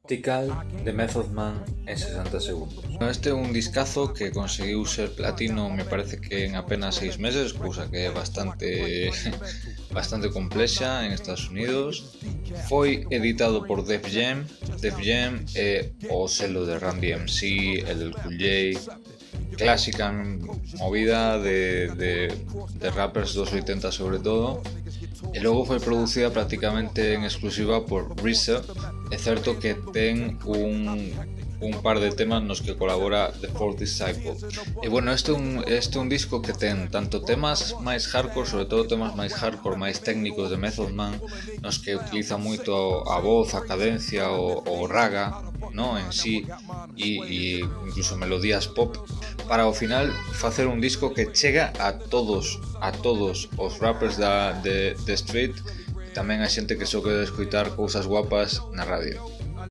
Optical de Method Man en 60 segundos. Este é un discazo que conseguiu ser platino, me parece que en apenas 6 meses, cousa que é bastante complexa en Estados Unidos. Foi editado por Def Jam. Def Jam é o selo de Run DMC, el Cool J, clásica movida de rappers dos 80 sobre todo. E logo foi producida prácticamente en exclusiva por RZA. É certo que ten un par de temas nos que colabora The Fourth Disciple. E bueno, este é un disco que ten tanto temas máis hardcore, sobre todo temas máis hardcore, máis técnicos de Method Man, nos que utiliza moito a voz, a cadencia, o raga, no, en sí, e incluso melodías pop, para ao final facer un disco que chega a todos os rappers de street, e tamén a xente que só quere escoitar cousas guapas na radio.